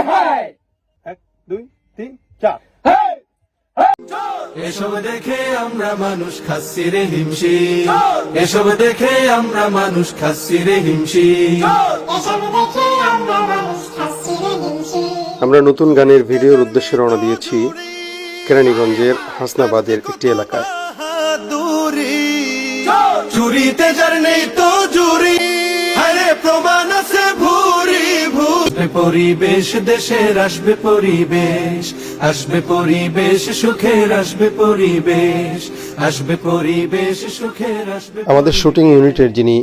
1 2 3 4 এসব দেখে আমরা মানুষ খাচ্ছি রে হিমশি, এসব দেখে আমরা মানুষ খাচ্ছি রে হিমশি। আমরা নতুন গানের ভিডিওর উদ্দেশ্যে রওনা দিয়েছি কেরানীগঞ্জের হাসনাবাদের একটি এলাকায়। চুরিতে যার নেই তো জুরি, আরে প্রমাণ আছে ভুরি ভুরি। পরিবেশ দেশের আসবে পরিবেশ, আসবে পরিবেশ সুখের, আসবে পরিবেশ, আসবে পরিবেশ সুখের, আসবে। আমাদের শুটিং ইউনিটের যিনি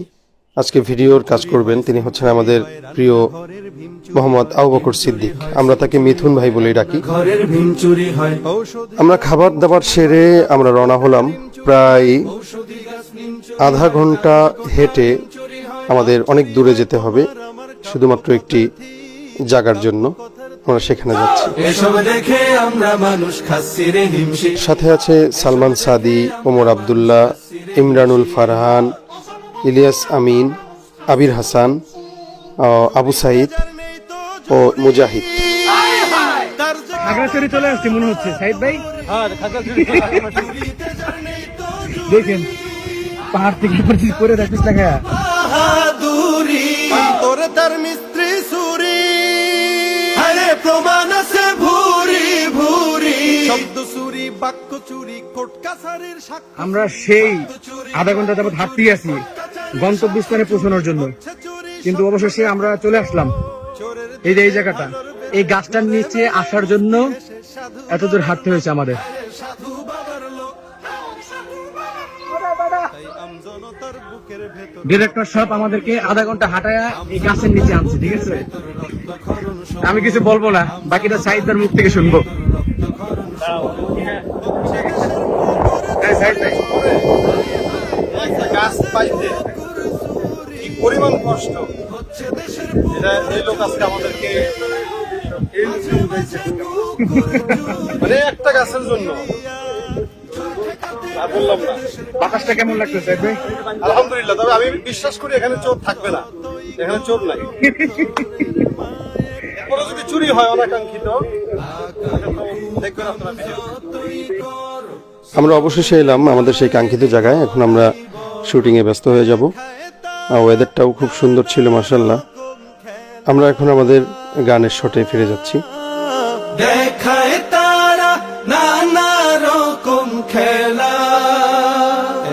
আজকে ভিডিওর কাজ করবেন তিনি হচ্ছেন আমাদের প্রিয় মোহাম্মদ আবু বকর সিদ্দিক। আমরা তাকে মিথুন ভাই বলেই ডাকি। ঘরের ভীম চুরি হয়। আমরা খাবার দাবার সেরে আমরা রওনা হলাম। প্রায় আধা ঘন্টা হেঁটে আমাদের অনেক দূরে যেতে হবে শুধুমাত্র একটি জায়গার জন্য। আমরা সেখানে যাচ্ছি। এসব দেখে আমরা মানুষ খাচ্ছি রে হিমশি। সাথে আছে সালমান সাদি, ওমর আব্দুল্লাহ, ইমরানুল ফারহান, ইলিয়াস আমিন, আবির হাসান, আবু সাইদ ও মুজাহিদ। খাগড়াছড়ি চলে আসছি মনে হচ্ছে সাইদ ভাই। দেখেন পাহাড় থেকে করে রাখিস না তোরে তার মিস্ত্রি সুরি, আরে প্রমাণ আছে ভুরি ভুরি। শব্দ চুরি, বাক্য চুরি, কোর্ট কাছারির সাক্ষ্য। আমরা সেই আধা ঘন্টা যাবত হাঁটতে আছি গন্তব্যস্থানে পৌঁছানোর জন্য, কিন্তু অবশেষে আমরা চলে আসলাম এই যে এই জায়গাটা। এই গাছটার নিচে আসার জন্য এত দূর হাঁটতে হয়েছে আমাদের। ডিরেক্টর সাহেব আমাদেরকে আধা ঘন্টা হাঁটায়া এই গাছের নিচে আনছে, ঠিক আছে? আমি কিছু বলবো না, বাকিটা সাইদার মুখ থেকে শুনবো। গাছ পাইতে কি পরিমাণ কষ্ট, এটা এই লোক আজকে আমাদেরকে মানে একটা গাছের জন্য। আর বললাম না বাতাসটা কেমন লাগতেছে ভাই? আলহামদুলিল্লাহ। তবে আমি বিশ্বাস করি এখানে চোর থাকবে না, এখানে চোর নাই। এরপরে যদি চুরি হয় অনাকাঙ্ক্ষিত, দেখবেন আপনারা ভিডিও। আমরা অবশেষে এলাম আমাদের সেই কাঙ্ক্ষিত জায়গায়। এখন আমরা শুটিং এ ব্যস্ত হয়ে যাব। ওয়েদারটাও খুব সুন্দর ছিল মাশাআল্লাহ। আমরা এখন আমাদের গানের শটে ফিরে যাচ্ছি। দেখায় তারা নানা রকম খেলা,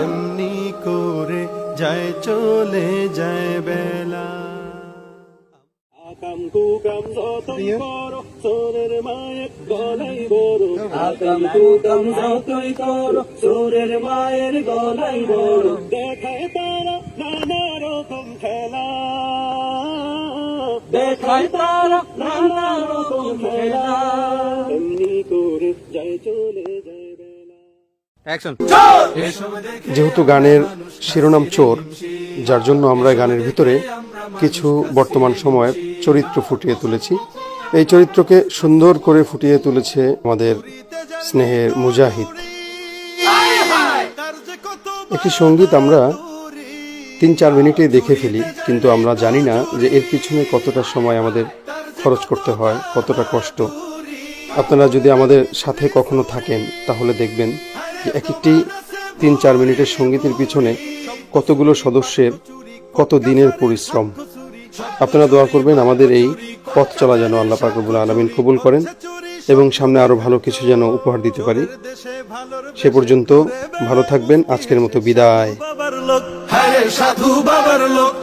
এমনি করে যায় চলে যায় বেলা। আকাম কুকাম যতই করো চোরের মায়ের গলাই বড়, আকাম কুকাম যতই করো চোরের মায়ের গলাই বড়। দেখায় তারা নানা রকম খেলা, দেখায় তারা নানা রকম খেলা, এমনি করে যায় চলে যায় বেলা। যেহেতু গানের শিরোনাম চোর, যার জন্য আমরা গানের ভিতরে কিছু বর্তমান সময়ের চরিত্র ফুটিয়ে তুলেছি। এই চরিত্রকে সুন্দর করে ফুটিয়ে তুলেছে আমাদের স্নেহের মুজাহিদ। একটি সঙ্গীত আমরা 3-4 মিনিটে দেখে ফেলি, কিন্তু আমরা জানি না যে এর পিছনে কতটা সময় আমাদের খরচ করতে হয়, কতটা কষ্ট। আপনারা যদি আমাদের সাথে কখনো থাকেন তাহলে দেখবেন যে একটি 3-4 মিনিটের সঙ্গীতের পিছনে কতগুলো সদস্যের কত দিনের পরিশ্রম। আপনারা দোয়া করবেন আমাদের এই পথ চলা যেন আল্লাহ পাক রব্বুল আলামিন কবুল করেন এবং সামনে আরো ভালো কিছু যেন উপহার দিতে পারি। সে পর্যন্ত ভালো থাকবেন। আজকের মতো বিদায়। সাধু বাবার লোক,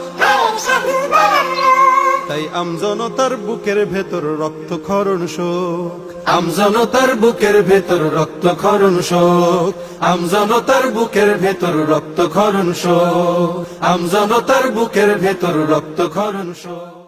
তাই আমজনতার বুকের ভেতর রক্তক্ষরণ শোক, আমজনতার বুকের ভেতর রক্তক্ষরণ শোক, আমজনতার বুকের ভেতর রক্তক্ষরণ শোক, আমজনতার বুকের ভেতর রক্তক্ষরণ শোক।